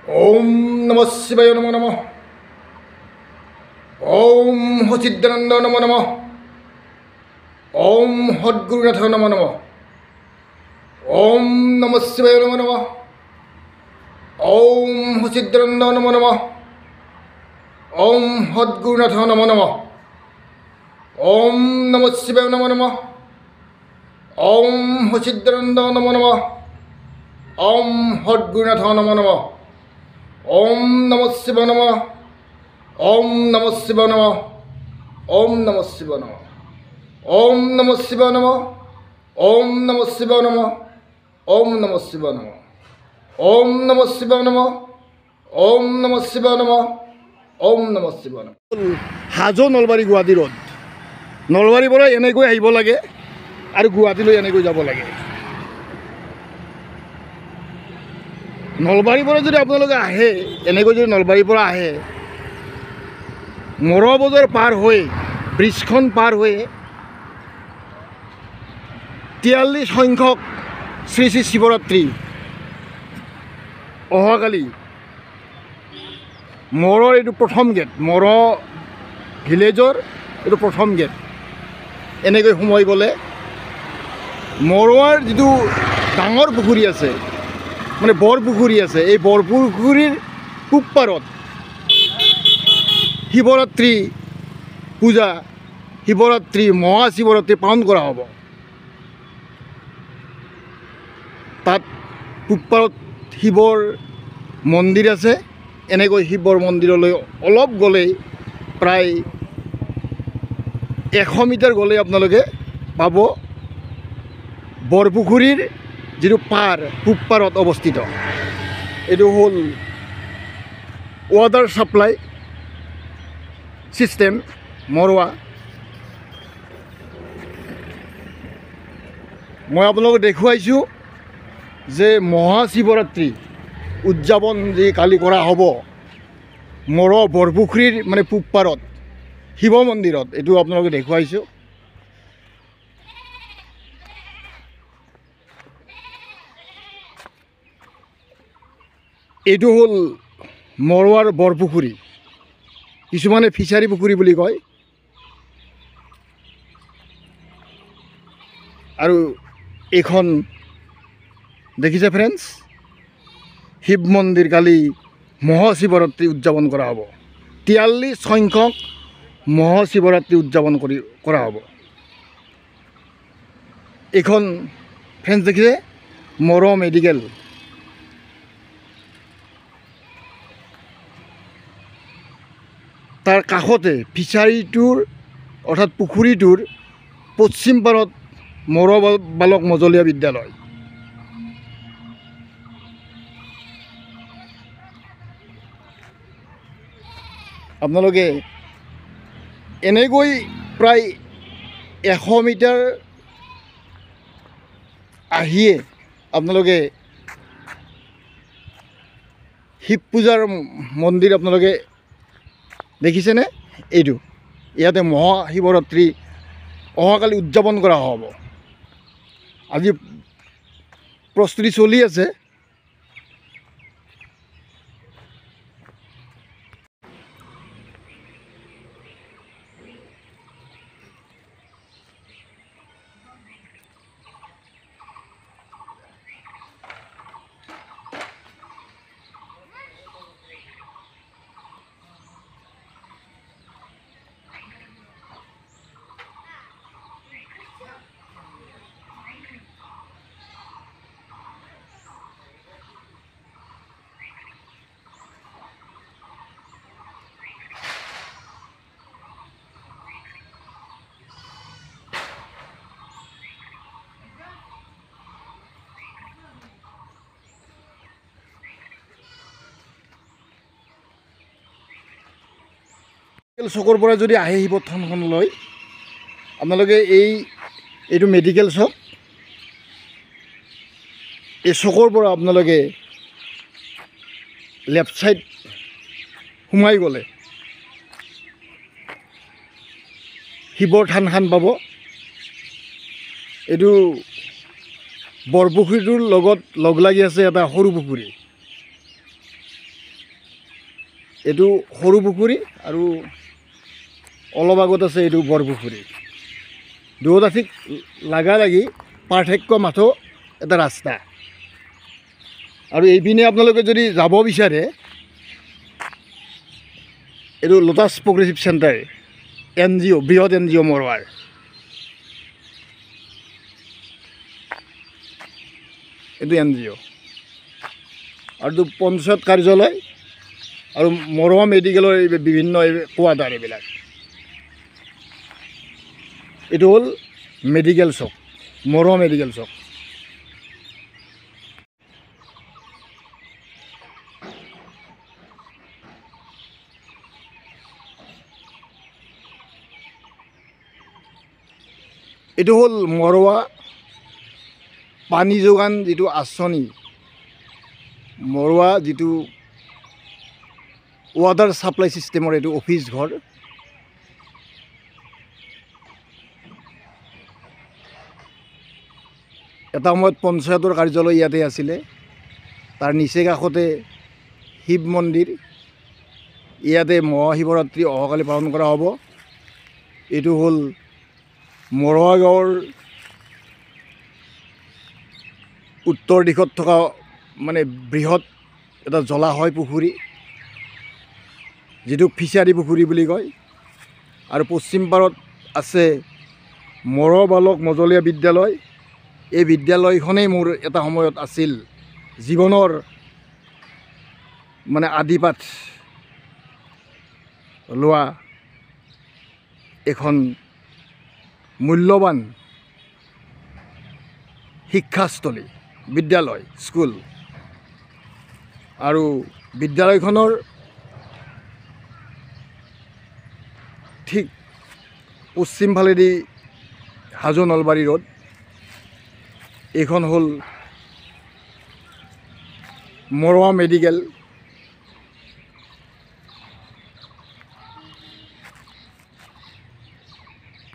ओम नमः शिवाय नमो नमः। ओम हचिदानंद नमो नमः। ओम सद्गुरुनाथ नमो नमः। ओम नमः शिवाय नमो नमः। ओम हचिदानंद नमो नमः। ओम सद्गुरुनाथ नमो नमः। ओम नमः शिवाय नमो नमः। ओम हचिदानंद नमो नमः। ओम सद्गुरुनाथ नमो नमः। ओम नमः शिवाय नमः। ओम नमः शिवाय नमः। ओम नमः शिवाय नमः। ओम नमः शिवाय नमः। ओम नमः शिवाय नमः। ओम नमः शिवाय नमः। ओम नमः शिवाय नमः। ओम नमः शिवाय नमः। ओम नमः शिवाय नमः। हाजो नलबारी गुवाहाटी रोड नलबारीर পৰা এনেকৈ আহিব লাগে আৰু গুৱাহাটীলৈ এনেকৈ যাব লাগে। নলবাৰীৰ পৰা যদি আপোনালোকে আহে এনেকৈ যদি নলবাৰীৰ পৰা আহে মৰা বজাৰ পাৰ হৈ ব্ৰিজখন পাৰ হৈ 43 সংখ্যক শ্ৰী শ্ৰী শিৱৰাত্ৰি অহাকালি মৰৰ এইটো প্ৰথম গেট মৰ ভিলেজৰ এইটো প্ৰথম গেট এনেকৈ সোমাই গ'লে মৰোৱাৰ যিটো ডাঙৰ পুখুৰী আছে মানে বৰ পুখুৰী আছে এই বৰ পুখুৰীৰ পূব পাৰত শিৱৰাত্ৰি পূজা শিৱৰাত্ৰি মহাশিৱৰাত্ৰি পালন কৰা হ'ব। তাত পূব পাৰত শিৱৰ মন্দিৰ আছে। এনেকৈ শিৱৰ মন্দিৰলৈ অলপ গ'লেই প্ৰায় 100 মিটাৰ গ'লেই আপোনালোকে পাব বৰপুখুৰীৰ যিটো পাৰ পূব পাৰত অৱস্থিত। এইটো হ'ল ৱাটাৰ ছাপ্লাই চিষ্টেম মৰোৱা। মই আপোনালোকক দেখুৱাইছোঁ যে মহাশিৱৰাত্ৰি উদযাপন যি কালি কৰা হ'ব মৰো বৰপুখুৰীৰ মানে পূব পাৰত শিৱ মন্দিৰত এইটো আপোনালোকে দেখুৱাইছোঁ। এইটো হ'ল মৰোৱাৰ বৰপুখুৰী কিছুমানে ফিচাৰী পুখুৰী বুলি কয়। আৰু এইখন দেখিছে ফ্ৰেণ্ডছ শিৱ মন্দিৰ কালি মহাশিৱৰাত্ৰি উদযাপন কৰা হ'ব। 43 সংখ্যক মহাশিৱৰাত্ৰি উদযাপন কৰা হ'ব। এইখন ফ্ৰেণ্ডছ দেখিছে মৰো মেডিকেল। তাৰ কাষতে ফিচাৰীটোৰ অৰ্থাৎ পুখুৰীটোৰ পশ্চিম পাৰত মৰো বালক মজলীয়া বিদ্যালয়। আপোনালোকে এনেকৈ প্ৰায় 100 মিটাৰ আহিয়ে আপোনালোকে শিৱ পূজাৰ মন্দিৰ আপোনালোকে দেখিছেনে? এইটো ইয়াতে মহাশিৱৰাত্ৰি অহাকালি উদযাপন কৰা হ'ব। আজি প্ৰস্তুতি চলি আছে। চকৰ পৰা যদি আহে শিৱ থানখনলৈ আপোনালোকে এইটো মেডিকেল চক। এই চকৰ পৰা আপোনালোকে লেফ্ট ছাইড সোমাই গ'লে শিৱৰ থানখন পাব। এইটো বৰপুখুৰীটোৰ লগত লগ লাগি আছে এটা সৰু পুখুৰী। এইটো সৰু পুখুৰী আৰু অলপ আগত আছে এইটো বৰ পুখুৰী। দুয়োটা ঠিক লাগা লাগি পাৰ্থক্য মাথো এটা ৰাস্তা। আৰু এইপিনে আপোনালোকে যদি যাব বিচাৰে এইটো লোটাছ প্ৰগ্ৰেছিভ চেণ্টাৰ NGO, বৃহৎ NGO মৰৱাৰ। এইটো NGO আৰু এইটো পঞ্চায়ত কাৰ্যালয় আৰু মৰৱা মেডিকেলৰ বিভিন্ন কোৱাৰ্টাৰ এইবিলাক। এইটো হ'ল মেডিকেল চক, মৰৱা মেডিকেল চক। এইটো হ'ল মৰৱা পানী যোগান যিটো আঁচনি, মৰৱা যিটো ৱাটাৰ ছাপ্লাই ছিষ্টেমৰ এইটো অফিচ ঘৰ। এটা সময়ত পঞ্চায়তৰ কাৰ্যালয় ইয়াতে আছিলে। তাৰ নিচে কাষতে শিৱ মন্দিৰ। ইয়াতে মহাশিৱৰাত্ৰি অহাকালি পালন কৰা হ'ব। এইটো হ'ল মৰৱা গাঁৱৰ উত্তৰ দিশত থকা মানে বৃহৎ এটা জলাশয় পুখুৰী, যিটো ফিচাৰী পুখুৰী বুলি কয়। আৰু পশ্চিম পাৰত আছে মৰৱা বালক মজলীয়া বিদ্যালয়। এই বিদ্যালয়খনেই মোৰ এটা সময়ত আছিল জীৱনৰ মানে আদিপাঠ লোৱা এখন মূল্যৱান শিক্ষাস্থলী, বিদ্যালয়, স্কুল। আৰু বিদ্যালয়খনৰ ঠিক পশ্চিম ফালেদি হাজো নলবাৰী ৰোড। এইখন হ'ল মৰৱা মেডিকেল